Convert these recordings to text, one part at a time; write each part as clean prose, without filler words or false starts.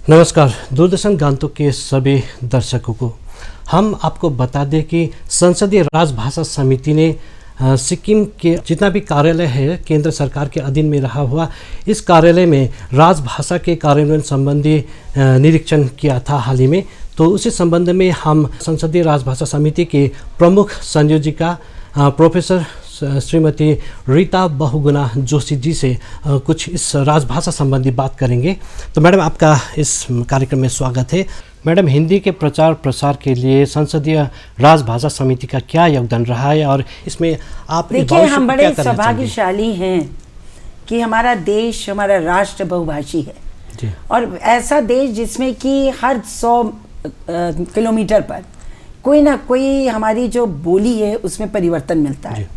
नमस्कार। दूरदर्शन गांतोक के सभी दर्शकों को हम आपको बता दें कि संसदीय राजभाषा समिति ने सिक्किम के जितना भी कार्यालय है केंद्र सरकार के अधीन में रहा हुआ, इस कार्यालय में राजभाषा के कार्यान्वयन संबंधी निरीक्षण किया था हाल ही में। तो उसी संबंध में हम संसदीय राजभाषा समिति के प्रमुख संयोजिका प्रोफेसर श्रीमती रीता बहुगुणा जोशी जी से कुछ इस राजभाषा संबंधी बात करेंगे। तो मैडम, आपका इस कार्यक्रम में स्वागत है। मैडम, हिंदी के प्रचार प्रसार के लिए संसदीय राजभाषा समिति का क्या योगदान रहा है और इसमें आप देखिए, हम बड़े सौभाग्यशाली हैं कि हमारा देश, हमारा राष्ट्र बहुभाषी है जी। और ऐसा देश जिसमें कि हर 100 किलोमीटर पर कोई ना कोई हमारी जो बोली है उसमें परिवर्तन मिलता है।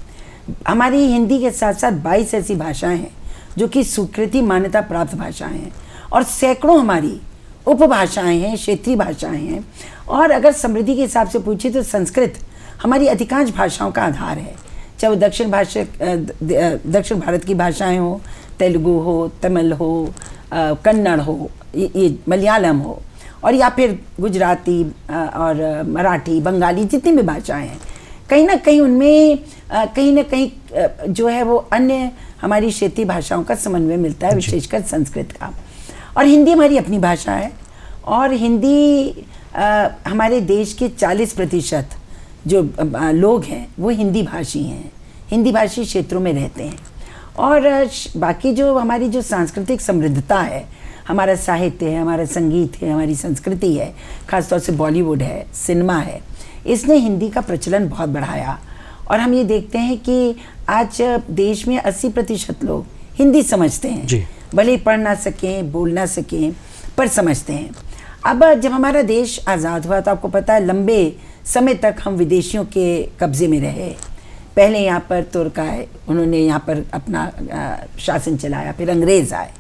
हमारी हिंदी के साथ साथ 22 ऐसी भाषाएं हैं जो कि स्वीकृति मान्यता प्राप्त भाषाएं हैं और सैकड़ों हमारी उपभाषाएं हैं, क्षेत्रीय भाषाएं हैं। और अगर समृद्धि के हिसाब से पूछे तो संस्कृत हमारी अधिकांश भाषाओं का आधार है, चाहे वो दक्षिण भारत की भाषाएं हो, तेलुगु हो, तमिल हो, कन्नड़ हो, ये मलयालम हो, और या फिर गुजराती और मराठी, बंगाली, जितनी भी भाषाएं हैं, कहीं ना कहीं उनमें कहीं ना कहीं जो है वो अन्य हमारी क्षेत्रीय भाषाओं का समन्वय मिलता है, विशेषकर संस्कृत का। और हिंदी हमारी अपनी भाषा है और हिंदी हमारे देश के 40% जो लोग हैं वो हिंदी भाषी हैं, हिंदी भाषी क्षेत्रों में रहते हैं। और बाकी जो हमारी जो सांस्कृतिक समृद्धता है, हमारा साहित्य है, हमारा संगीत है, हमारी संस्कृति है, खासतौर से बॉलीवुड है, सिनेमा है, इसने हिंदी का प्रचलन बहुत बढ़ाया। और हम ये देखते हैं कि आज देश में 80% लोग हिंदी समझते हैं जी। भले ही पढ़ ना सकें, बोल ना सकें, पर समझते हैं। अब जब हमारा देश आज़ाद हुआ तो आपको पता है लंबे समय तक हम विदेशियों के कब्ज़े में रहे। पहले यहाँ पर तुर्क आए, उन्होंने यहाँ पर अपना शासन चलाया, फिर अंग्रेज़ आए।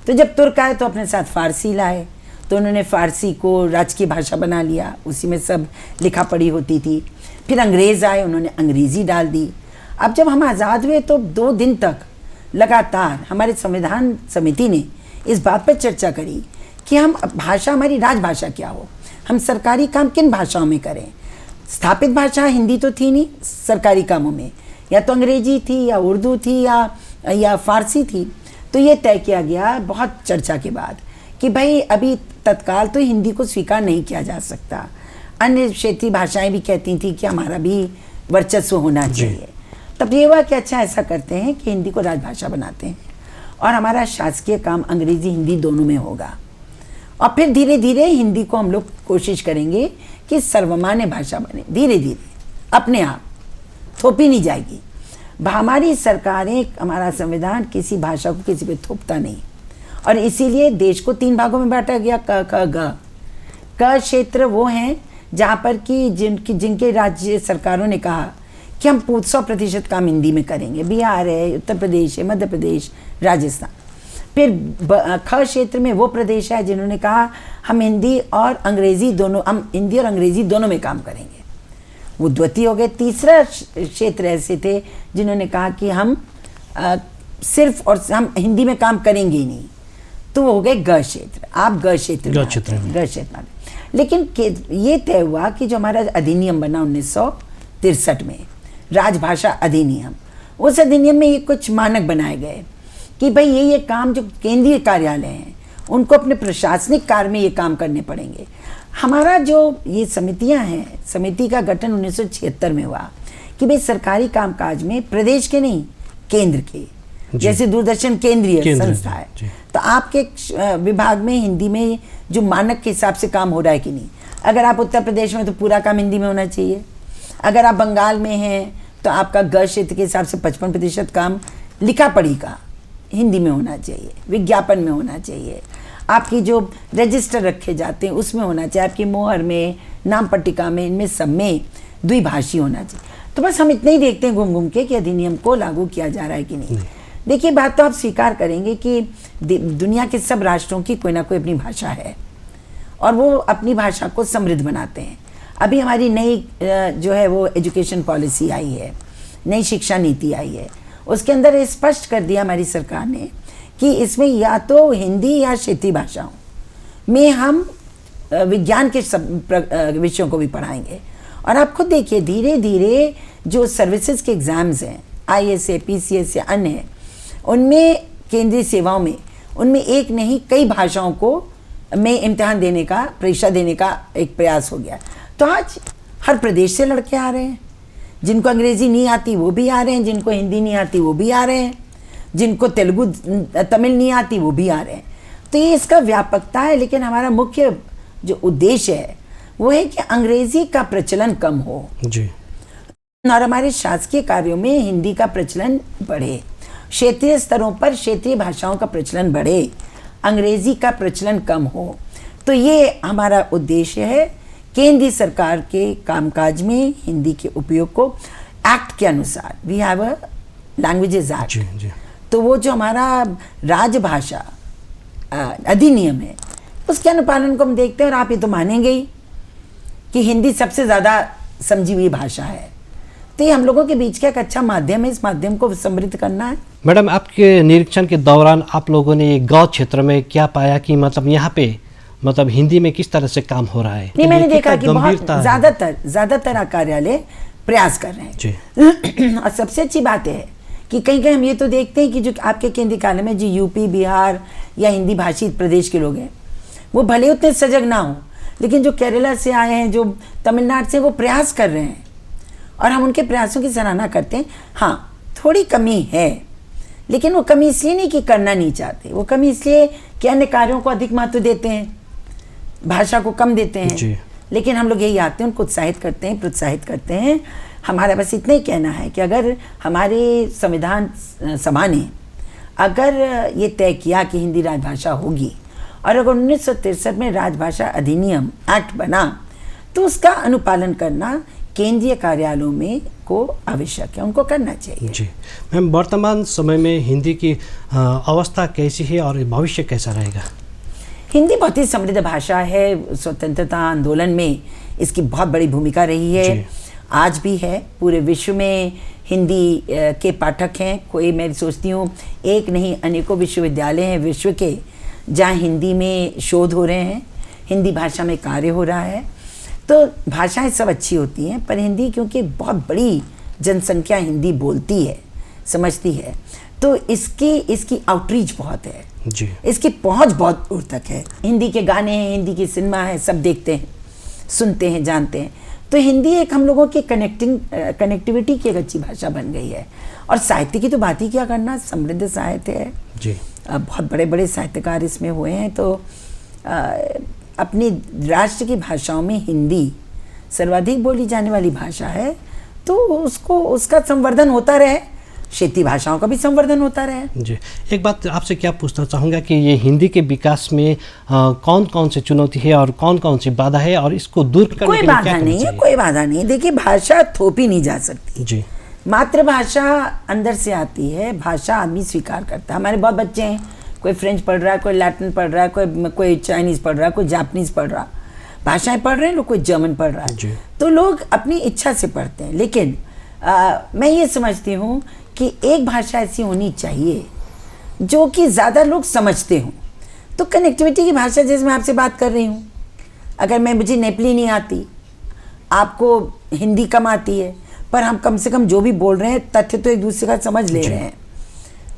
तो जब तुर्क आए तो अपने साथ फ़ारसी लाए, तो उन्होंने फ़ारसी को राजकीय भाषा बना लिया, उसी में सब लिखा पढ़ी होती थी। फिर अंग्रेज़ आए, उन्होंने अंग्रेज़ी डाल दी। अब जब हम आज़ाद हुए तो 2 दिन तक लगातार हमारे संविधान समिति ने इस बात पर चर्चा करी कि हम भाषा, हमारी राजभाषा क्या हो, हम सरकारी काम किन भाषाओं में करें। स्थापित भाषा हिंदी तो थी नहीं सरकारी कामों में, या तो अंग्रेजी थी या उर्दू थी या फ़ारसी थी। तो ये तय किया गया बहुत चर्चा के बाद कि भाई अभी तत्काल तो हिंदी को स्वीकार नहीं किया जा सकता। अन्य क्षेत्रीय भाषाएं भी कहती थी कि हमारा भी वर्चस्व होना चाहिए। तब ये हुआ कि अच्छा ऐसा करते हैं कि हिंदी को राजभाषा बनाते हैं और हमारा शासकीय काम अंग्रेजी हिंदी दोनों में होगा। और फिर धीरे धीरे हिंदी को हम लोग कोशिश करेंगे कि सर्वमान्य भाषा बने, धीरे धीरे अपने आप थोपी नहीं जाएगी। हमारी सरकारें, हमारा संविधान किसी भाषा को किसी पे थोपता नहीं। और इसीलिए देश को 3 भागों में बांटा गया। क क्षेत्र वो हैं जहाँ पर कि जिनके राज्य सरकारों ने कहा कि हम 100% काम हिंदी में करेंगे। बिहार है, उत्तर प्रदेश है, मध्य प्रदेश, राजस्थान। फिर ख क्षेत्र में वो प्रदेश है जिन्होंने कहा हम हिंदी और अंग्रेज़ी दोनों में काम करेंगे, वो द्वितीय हो गए। तीसरा क्षेत्र ऐसे थे जिन्होंने कहा कि हम सिर्फ और हम हिंदी में काम करेंगे ही नहीं, तो वो हो गए ग क्षेत्र। आप ग क्षेत्र। लेकिन ये तय हुआ कि जो हमारा अधिनियम बना 1963 में, राजभाषा अधिनियम, उस अधिनियम में ये कुछ मानक बनाए गए कि भाई ये काम जो केंद्रीय कार्यालय हैं उनको अपने प्रशासनिक कार्य में ये काम करने पड़ेंगे। हमारा जो ये समितियां हैं, समिति का गठन 1976 में हुआ कि भाई सरकारी कामकाज में प्रदेश के नहीं, केंद्र के, जैसे दूरदर्शन केंद्रीय संस्था है, तो आपके विभाग में हिंदी में जो मानक के हिसाब से काम हो रहा है कि नहीं। अगर आप उत्तर प्रदेश में तो पूरा काम हिंदी में होना चाहिए। अगर आप बंगाल में हैं तो आपका ग क्षेत्र के हिसाब से 55% काम लिखा पढ़ी का हिंदी में होना चाहिए, विज्ञापन में होना चाहिए, आपकी जो रजिस्टर रखे जाते हैं उसमें होना चाहिए, आपकी मोहर में, नाम पट्टिका में, इनमें सब में द्विभाषी होना चाहिए। तो बस हम इतना ही देखते हैं घूम घूम के कि अधिनियम को लागू किया जा रहा है कि नहीं। देखिए, बात तो आप स्वीकार करेंगे कि दुनिया के सब राष्ट्रों की कोई ना कोई अपनी भाषा है और वो अपनी भाषा को समृद्ध बनाते हैं। अभी हमारी नई जो है वो एजुकेशन पॉलिसी आई है, नई शिक्षा नीति आई है, उसके अंदर स्पष्ट कर दिया हमारी सरकार ने कि इसमें या तो हिंदी या क्षेत्रीय भाषा हो। में हम विज्ञान के सब विषयों को भी पढ़ाएंगे। और आप खुद देखिए धीरे धीरे जो सर्विसेज के एग्ज़ाम्स हैं, IAS है, PCS या अन्य हैं, उनमें केंद्रीय सेवाओं में उनमें एक नहीं कई भाषाओं को में इम्तिहान देने का, परीक्षा देने का एक प्रयास हो गया। तो आज हर प्रदेश से लड़के आ रहे हैं, जिनको अंग्रेज़ी नहीं आती वो भी आ रहे हैं, जिनको हिंदी नहीं आती वो भी आ रहे हैं, जिनको तेलुगु तमिल नहीं आती वो भी आ रहे हैं। तो ये इसका व्यापकता है, लेकिन हमारा मुख्य जो उद्देश्य है वो है कि अंग्रेज़ी का प्रचलन कम हो जी, और हमारे शासकीय कार्यों में हिंदी का प्रचलन बढ़े, क्षेत्रीय स्तरों पर क्षेत्रीय भाषाओं का प्रचलन बढ़े, अंग्रेज़ी का प्रचलन कम हो। तो ये हमारा उद्देश्य है। केंद्रीय सरकार के कामकाज में हिंदी के उपयोग को एक्ट के अनुसार, we have a languages act, तो वो जो हमारा राजभाषा अधिनियम है उसके अनुपालन को हम देखते हैं। और आप ये तो मानेंगे ही कि हिंदी सबसे ज़्यादा समझी हुई भाषा है, तो ये हम लोगों के बीच का एक अच्छा माध्यम है, इस माध्यम को समृद्ध करना है। मैडम, आपके निरीक्षण के दौरान आप लोगों ने गांव क्षेत्र में क्या पाया कि मतलब यहाँ पे मतलब हिंदी में किस तरह से काम हो रहा है? नहीं, मैंने देखा कि बहुत ज़्यादातर कार्यालय प्रयास कर रहे हैं जी। और सबसे अच्छी बात है कि कहीं कहीं हम ये तो देखते हैं कि जो आपके केंद्रीय कार्यालय में जो यूपी, बिहार या हिंदी भाषी प्रदेश के लोग हैं, वो भले उतने सजग ना हो, लेकिन जो केरला से आए हैं, जो तमिलनाडु से, वो प्रयास कर रहे हैं और हम उनके प्रयासों की सराहना करते हैं। हाँ, थोड़ी कमी है, लेकिन वो कमी इसलिए नहीं कि करना नहीं चाहते, वो कमी इसलिए कि अन्य कार्यों को अधिक महत्व देते हैं, भाषा को कम देते हैं जी। लेकिन हम लोग यही आते हैं, उनको उत्साहित करते हैं, प्रोत्साहित करते हैं। हमारा बस इतना ही कहना है कि अगर हमारे संविधान सभा ने अगर ये तय किया कि हिंदी राजभाषा होगी और अगर 1963 में राजभाषा अधिनियम एक्ट बना, तो उसका अनुपालन करना केंद्रीय कार्यालयों में को आवश्यक है, उनको करना चाहिए। जी मैम, वर्तमान समय में हिंदी की अवस्था कैसी है और भविष्य कैसा रहेगा? हिंदी बहुत ही समृद्ध भाषा है। स्वतंत्रता आंदोलन में इसकी बहुत बड़ी भूमिका रही है, आज भी है। पूरे विश्व में हिंदी के पाठक हैं। कोई, मैं सोचती हूँ, एक नहीं अनेकों विश्वविद्यालय हैं विश्व के जहाँ हिंदी में शोध हो रहे हैं, हिंदी भाषा में कार्य हो रहा है। तो भाषाएं सब अच्छी होती हैं, पर हिंदी क्योंकि बहुत बड़ी जनसंख्या हिंदी बोलती है, समझती है, तो इसकी आउटरीच बहुत है जी, इसकी पहुंच बहुत दूर तक है। हिंदी के गाने हैं, हिंदी की सिनेमा है, सब देखते हैं, सुनते हैं, जानते हैं। तो हिंदी एक हम लोगों की कनेक्टिविटी की एक अच्छी भाषा बन गई है। और साहित्य की तो बात ही क्या करना, समृद्ध साहित्य है जी। बहुत बड़े बड़े साहित्यकार इसमें हुए हैं। तो अपनी राष्ट्र की भाषाओं में हिंदी सर्वाधिक बोली जाने वाली भाषा है, तो उसका संवर्धन होता रहे, क्षेत्रीय भाषाओं का भी संवर्धन होता रहे। जी, एक बात आपसे क्या पूछना चाहूँगा कि ये हिंदी के विकास में कौन कौन सी चुनौती है और कौन कौन सी बाधा है और इसको दूर करने कोई के लिए बाधा क्या नहीं है, कोई बाधा नहीं। देखिए, भाषा थोपी नहीं जा सकती जी। मातृभाषा अंदर से आती है, भाषा आदमी स्वीकार करता है। हमारे बहुत बच्चे हैं, कोई फ्रेंच पढ़ रहा है, कोई लैटिन पढ़ रहा है, कोई चाइनीज़ पढ़ रहा है, कोई जापानीज़ पढ़ रहा, भाषाएं पढ़ रहे हैं लोग, कोई जर्मन पढ़ रहा है। तो लोग अपनी इच्छा से पढ़ते हैं। लेकिन मैं ये समझती हूँ कि एक भाषा ऐसी होनी चाहिए जो कि ज़्यादा लोग समझते हों। तो कनेक्टिविटी की भाषा, जैसे मैं आपसे बात कर रही हूँ, अगर मुझे नेपाली नहीं आती, आपको हिंदी कम आती है, पर हम कम से कम जो भी बोल रहे हैं तथ्य तो एक दूसरे का समझ ले रहे हैं,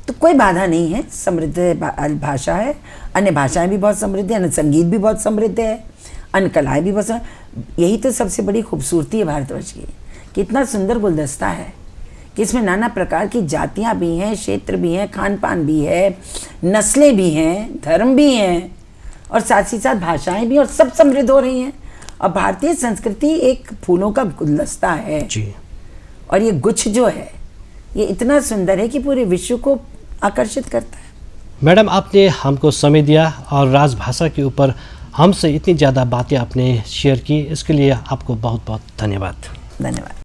तो कोई बाधा नहीं है। समृद्ध भाषा है, अन्य भाषाएं भी बहुत समृद्ध है, अन्य संगीत भी बहुत समृद्ध है, अन्य कलाएँ भी बहुत। यही तो सबसे बड़ी खूबसूरती है भारतवर्ष की, कितना सुंदर गुलदस्ता है कि इसमें नाना प्रकार की जातियाँ भी हैं, क्षेत्र भी हैं, खान पान भी है, नस्लें भी हैं, धर्म भी हैं, और साथ ही साथ भाषाएं भी, और सब समृद्ध हो रही हैं। और भारतीय संस्कृति एक फूलों का गुलदस्ता है जी। और ये गुच्छ जो है ये इतना सुंदर है कि पूरे विश्व को आकर्षित करता है। मैडम, आपने हमको समय दिया और राजभाषा के ऊपर हमसे इतनी ज़्यादा बातें आपने शेयर की, इसके लिए आपको बहुत बहुत धन्यवाद। धन्यवाद।